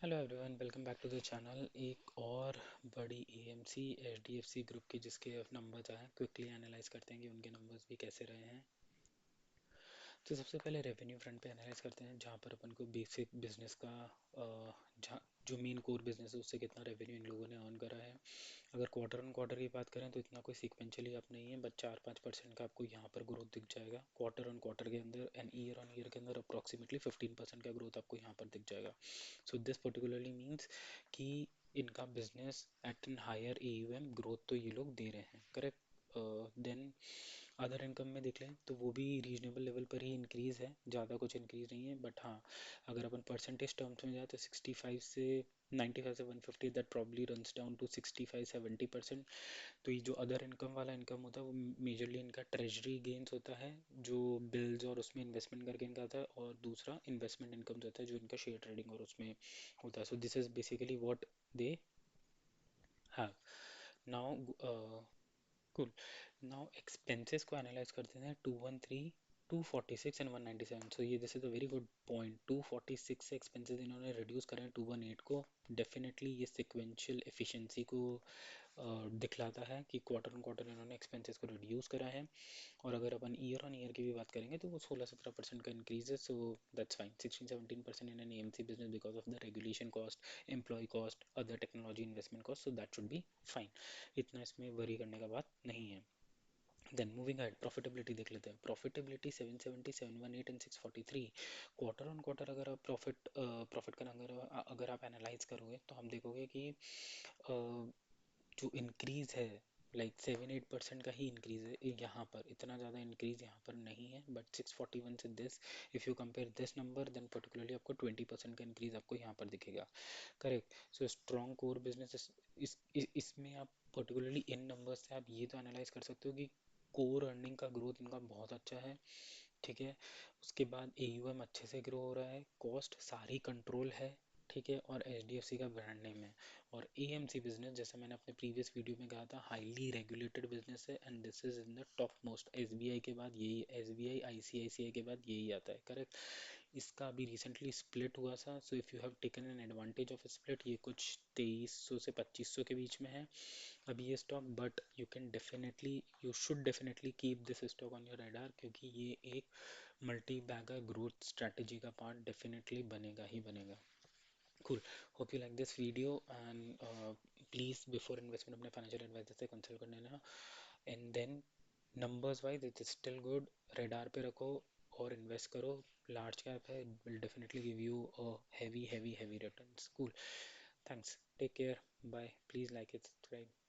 Hello everyone, welcome back to the channel. एक और बड़ी एएमसी एचडीएफसी ग्रुप की जिसके नंबर्स आए, क्विकली एनालाइज करते हैं कि उनके नंबर्स भी कैसे रहे हैं। तो सबसे पहले रेवेन्यू फ्रंट पे एनालाइज करते हैं, जहाँ पर अपन को बेसिक बिजनेस का जहाँ जो मेन कोर बिजनेस है उससे कितना रेवेन्यू इन लोगों ने अर्न करा है। अगर क्वार्टर ऑन क्वार्टर की बात करें तो इतना कोई सीक्वेंशियली अप नहीं है, बट 4-5% का आपको यहाँ पर ग्रोथ दिख जाएगा क्वार्टर ऑन क्वार्टर के अंदर, एंड ईयर ऑन ईयर के अंदर अप्रॉक्सीमेटली 15% का ग्रोथ आपको यहाँ पर दिख जाएगा। सो दिस पर्टिकुलरली मीन्स कि इनका business at an higher AUM growth तो ये लोग दे रहे हैं, करेक्ट। देन अदर इनकम में देख लें तो वो भी रीजनेबल लेवल पर ही इंक्रीज़ है, ज़्यादा कुछ इंक्रीज़ नहीं है। बट हाँ, अगर अपन परसेंटेज टर्म्स में जाए तो 65 से 95 से 150, that probably runs down to 65-70%। तो ये जो अदर इनकम वाला इनकम होता है वो मेजरली इनका ट्रेजरी गेन्स होता है, जो बिल्स और उसमें इन्वेस्टमेंट करके इनका आता है, और दूसरा इन्वेस्टमेंट इनकम होता है जो इनका शेयर ट्रेडिंग और उसमें होता है। So this is basically what they have now. Cool. Now expenses को एनालाइज करते हैं, 213, 246 एंड 197। सो ये this is a very good point. 246 से एक्सपेंसेस इन्होंने रिड्यूस करें 218 को। डेफिनेटली ये सिक्वेंशियल एफिशिएंसी को दिखलाता है कि क्वार्टर ऑन क्वार्टर इन्होंने एक्सपेंसेस को रिड्यूस करा है। और अगर अपन ईयर ऑन ईयर की भी बात करेंगे तो वो 16-17% का इंक्रीज है। So that's fine. 16-17% in an AMC business because of the regulation cost, employ cost, other technology investment cost, so that should be fine. इतना इसमें वरी करने का बात नहीं है। देन मूविंग अहेड, प्रॉफिटेबिलिटी देख लेते हैं। Profitability 770, 718 and 643। Quarter on quarter अगर आप प्रॉफिट का अगर आप एनालाइज करोगे तो हम देखोगे कि जो इंक्रीज है, लाइक 7-8% का ही इंक्रीज है यहाँ पर, इतना ज़्यादा इंक्रीज यहाँ पर नहीं है। बट 641 से this, if you compare this number, then particularly आपको 20% का इंक्रीज आपको यहाँ पर दिखेगा, correct. So strong core business, इसमें आप पर्टिकुलरली इन नंबर्स से आप ये तो एनालाइज कर सकते हो कि कोर अर्निंग का ग्रोथ इनका बहुत अच्छा है, ठीक है। उसके बाद एयूएम अच्छे से ग्रो हो रहा है, कॉस्ट सारी कंट्रोल है, ठीक है। और एचडीएफसी का ब्रांड नेम है। और एएमसी बिजनेस, जैसे मैंने अपने प्रीवियस वीडियो में कहा था, हाईली रेगुलेटेड बिजनेस है, and this is in the top most. SBI के बाद यही, एसबीआई आईसीआईसीआई के बाद यही आता है, करेक्ट। इसका अभी रिसेंटली स्प्लिट हुआ था, so if you have taken an advantage of split, ये कुछ 2300 से 2500 के बीच में है अभी ये stock. But you can definitely, you should definitely keep this stock on your radar, क्योंकि ये एक मल्टी बैगर ग्रोथ स्ट्रैटेजी का पार्ट डेफिनेटली बनेगा ही बनेगा। Cool. Hope you like this video, and please before investment अपने financial advisor से consult कर लेना। And then numbers wise it is still good, radar पे रखो और invest करो। Large cap है, will definitely give you a heavy returns. Cool. Thanks. Take care. Bye. Please like it, subscribe.